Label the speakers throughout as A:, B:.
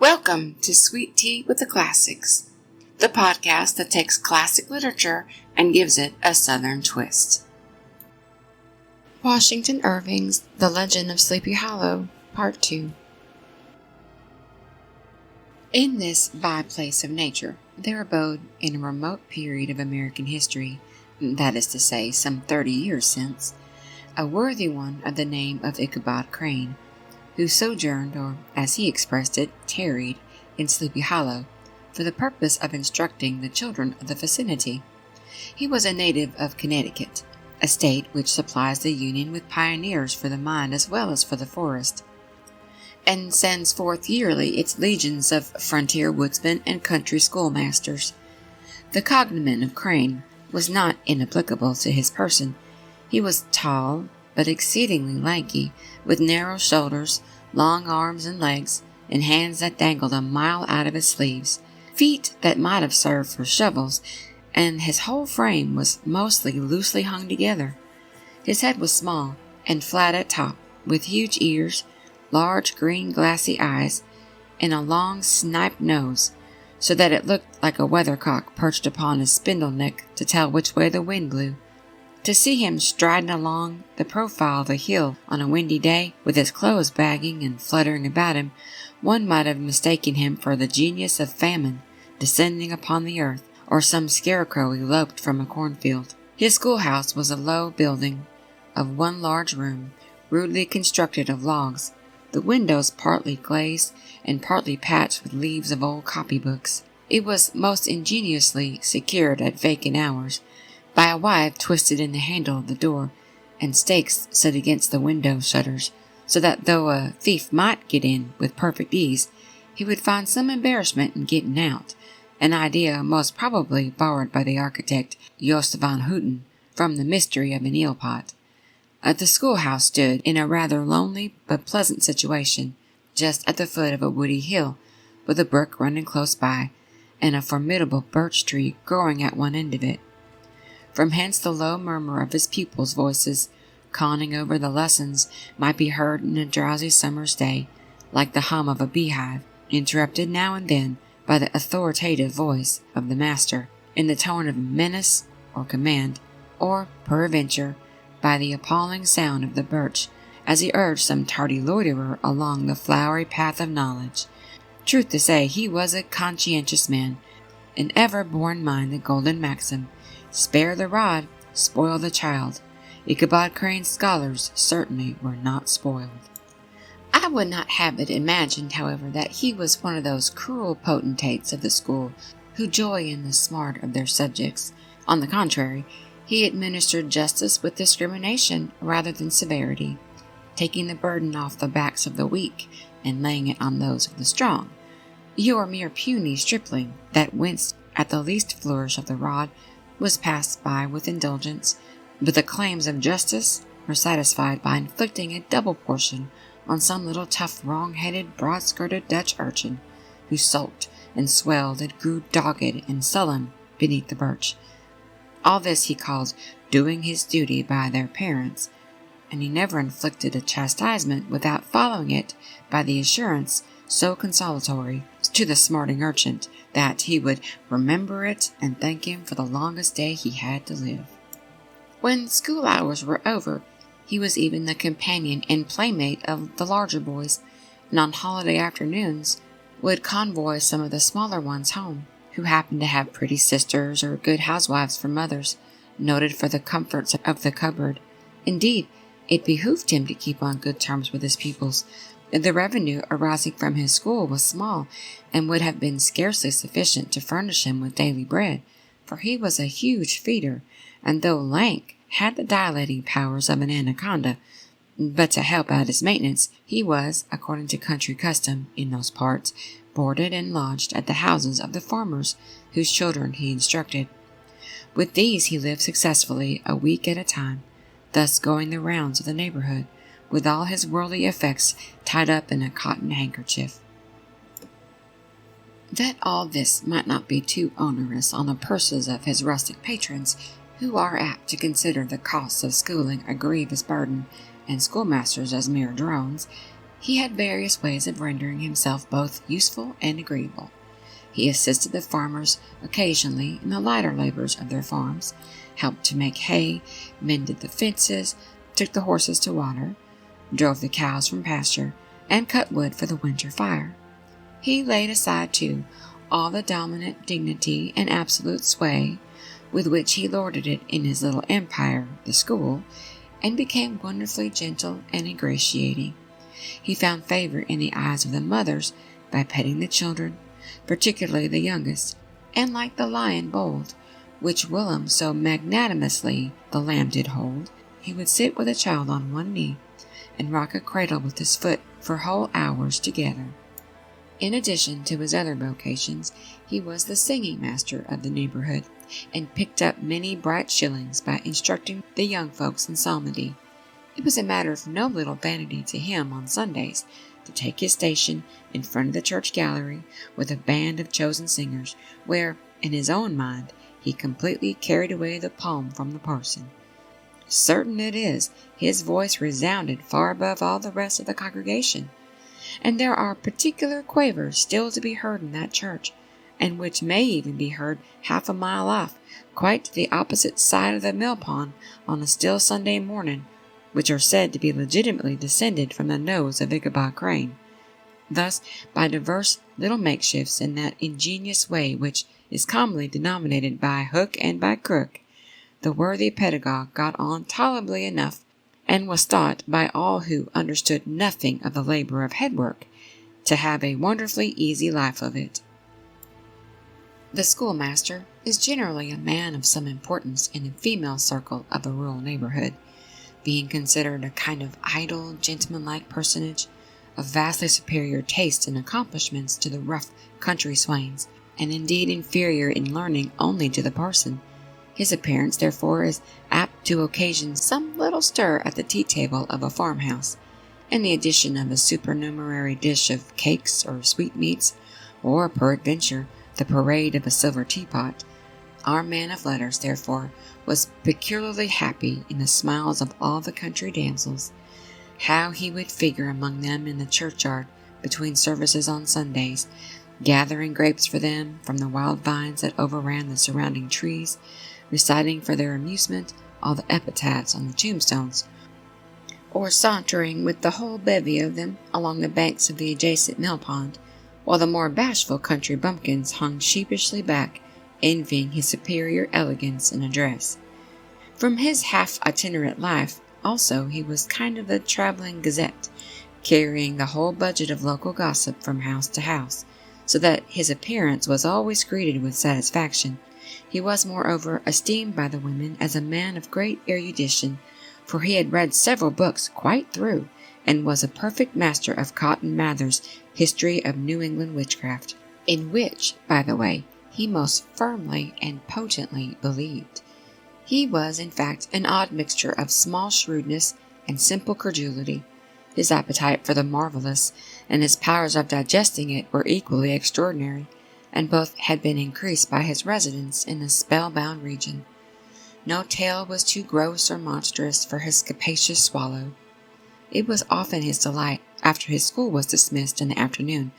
A: Welcome to Sweet Tea with the Classics, the podcast that takes classic literature and gives it a Southern twist. Washington Irving's The Legend of Sleepy Hollow, Part 2. In this by-place of nature, there abode, in a remote period of American history, that is to say, some 30 years since, a worthy one of the name of Ichabod Crane, who sojourned, or as he expressed it, tarried, in Sleepy Hollow, for the purpose of instructing the children of the vicinity. He was a native of Connecticut, a state which supplies the Union with pioneers for the mine as well as for the forest, and sends forth yearly its legions of frontier woodsmen and country schoolmasters. The cognomen of Crane was not inapplicable to his person. He was tall, but exceedingly lanky, with narrow shoulders, long arms and legs, and hands that dangled a mile out of his sleeves, feet that might have served for shovels, and his whole frame was mostly loosely hung together. His head was small and flat at top, with huge ears, large green glassy eyes, and a long sniped nose, so that it looked like a weathercock perched upon his spindle neck to tell which way the wind blew. To see him striding along the profile of a hill on a windy day, with his clothes bagging and fluttering about him, one might have mistaken him for the genius of famine descending upon the earth, or some scarecrow eloped from a cornfield. His schoolhouse was a low building of one large room, rudely constructed of logs, the windows partly glazed and partly patched with leaves of old copybooks. It was most ingeniously secured at vacant hours by a withe twisted in the handle of the door, and stakes set against the window shutters, so that though a thief might get in with perfect ease, he would find some embarrassment in getting out, an idea most probably borrowed by the architect Jost van Houten from the mystery of an eel pot. The schoolhouse stood in a rather lonely but pleasant situation, just at the foot of a woody hill, with a brook running close by, and a formidable birch tree growing at one end of it. From hence the low murmur of his pupils' voices, conning over the lessons, might be heard in a drowsy summer's day, like the hum of a beehive, interrupted now and then by the authoritative voice of the master, in the tone of menace or command, or, peradventure, by the appalling sound of the birch, as he urged some tardy loiterer along the flowery path of knowledge. Truth to say, he was a conscientious man, and ever bore in mind the golden maxim, "Spare the rod, spoil the child." Ichabod Crane's scholars certainly were not spoiled. I would not have it imagined, however, that he was one of those cruel potentates of the school who joy in the smart of their subjects. On the contrary, he administered justice with discrimination rather than severity, taking the burden off the backs of the weak and laying it on those of the strong. Your mere puny stripling, that winced at the least flourish of the rod, was passed by with indulgence, but the claims of justice were satisfied by inflicting a double portion on some little tough, wrong-headed, broad-skirted Dutch urchin, who sulked and swelled and grew dogged and sullen beneath the birch. All this he called doing his duty by their parents, and he never inflicted a chastisement without following it by the assurance so consolatory to the smarting urchin that he would remember it and thank him for the longest day he had to live. When school hours were over, he was even the companion and playmate of the larger boys, and on holiday afternoons would convoy some of the smaller ones home, who happened to have pretty sisters or good housewives for mothers, noted for the comforts of the cupboard. Indeed, it behooved him to keep on good terms with his pupils. The revenue arising from his school was small, and would have been scarcely sufficient to furnish him with daily bread, for he was a huge feeder, and though lank, had the dilating powers of an anaconda. But to help out his maintenance, he was, according to country custom in those parts, boarded and lodged at the houses of the farmers whose children he instructed. With these he lived successfully a week at a time, thus going the rounds of the neighborhood, with all his worldly effects tied up in a cotton handkerchief. That all this might not be too onerous on the purses of his rustic patrons, who are apt to consider the costs of schooling a grievous burden, and schoolmasters as mere drones, He had various ways of rendering himself both useful and agreeable. He assisted the farmers occasionally in the lighter labors of their farms, helped to make hay, mended the fences, took the horses to water, drove the cows from pasture, and cut wood for the winter fire. He laid aside, too, all the dominant dignity and absolute sway with which he lorded it in his little empire, the school, and became wonderfully gentle and ingratiating. He found favor in the eyes of the mothers by petting the children, particularly the youngest, and like the lion bold, which Willem so magnanimously the lamb did hold, he would sit with a child on one knee, and rock a cradle with his foot for whole hours together. In addition to his other vocations, he was the singing master of the neighborhood, and picked up many bright shillings by instructing the young folks in psalmody. It was a matter of no little vanity to him on Sundays to take his station in front of the church gallery with a band of chosen singers, where, in his own mind, he completely carried away the palm from the parson. Certain it is, his voice resounded far above all the rest of the congregation, and there are particular quavers still to be heard in that church, and which may even be heard half a mile off, quite to the opposite side of the mill pond on a still Sunday morning, which are said to be legitimately descended from the nose of Ichabod Crane. Thus, by diverse little makeshifts in that ingenious way which is commonly denominated by hook and by crook, the worthy pedagogue got on tolerably enough, and was thought by all who understood nothing of the labor of headwork to have a wonderfully easy life of it. The schoolmaster is generally a man of some importance in the female circle of a rural neighborhood, being considered a kind of idle, gentlemanlike personage, of vastly superior taste and accomplishments to the rough country swains, and indeed inferior in learning only to the parson. His appearance, therefore, is apt to occasion some little stir at the tea-table of a farmhouse, and the addition of a supernumerary dish of cakes or sweetmeats, or, peradventure, the parade of a silver teapot. Our man of letters, therefore, was peculiarly happy in the smiles of all the country damsels. How he would figure among them in the churchyard between services on Sundays, gathering grapes for them from the wild vines that overran the surrounding trees, reciting for their amusement all the epitaphs on the tombstones, or sauntering with the whole bevy of them along the banks of the adjacent mill pond, while the more bashful country bumpkins hung sheepishly back, envying his superior elegance and address. From his half-itinerant life, also, he was kind of a traveling gazette, carrying the whole budget of local gossip from house to house, so that his appearance was always greeted with satisfaction. He was, moreover, esteemed by the women as a man of great erudition, for he had read several books quite through, and was a perfect master of Cotton Mather's History of New England Witchcraft, in which, by the way, he most firmly and potently believed. He was, in fact, an odd mixture of small shrewdness and simple credulity. His appetite for the marvelous and his powers of digesting it were equally extraordinary, and both had been increased by his residence in the spellbound region. No tale was too gross or monstrous for his capacious swallow. It was often his delight, after his school was dismissed in the afternoon,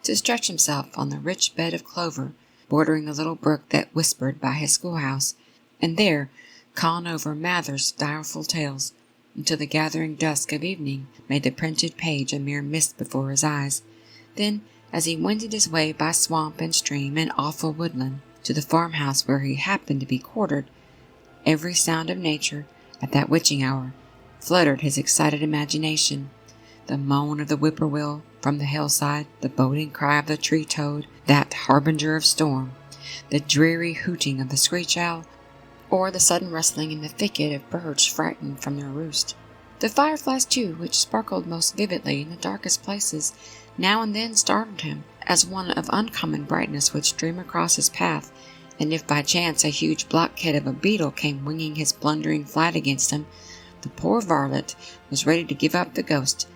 A: to stretch himself on the rich bed of clover bordering the little brook that whispered by his schoolhouse, and there con over Mather's direful tales, until the gathering dusk of evening made the printed page a mere mist before his eyes. Then, as he wended his way by swamp and stream and awful woodland to the farmhouse where he happened to be quartered, every sound of nature, at that witching hour, fluttered his excited imagination. The moan of the whippoorwill from the hillside, the boding cry of the tree-toad, that harbinger of storm, the dreary hooting of the screech-owl, or the sudden rustling in the thicket of birds frightened from their roost. The fireflies, too, which sparkled most vividly in the darkest places, now and then startled him, as one of uncommon brightness would stream across his path, and if by chance a huge blockhead of a beetle came winging his blundering flight against him, the poor varlet was ready to give up the ghost,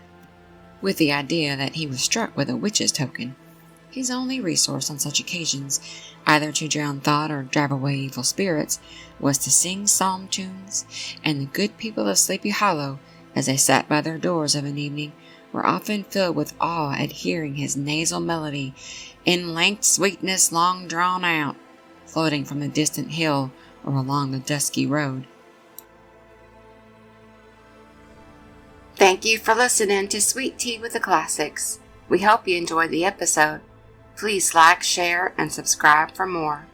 A: with the idea that he was struck with a witch's token. His only resource on such occasions, either to drown thought or drive away evil spirits, was to sing psalm tunes, and the good people of Sleepy Hollow, as they sat by their doors of an evening, were often filled with awe at hearing his nasal melody, in length sweetness long drawn out, floating from the distant hill or along the dusky road. Thank you for listening to Sweet Tea with the Classics. We hope you enjoyed the episode. Please like, share, and subscribe for more.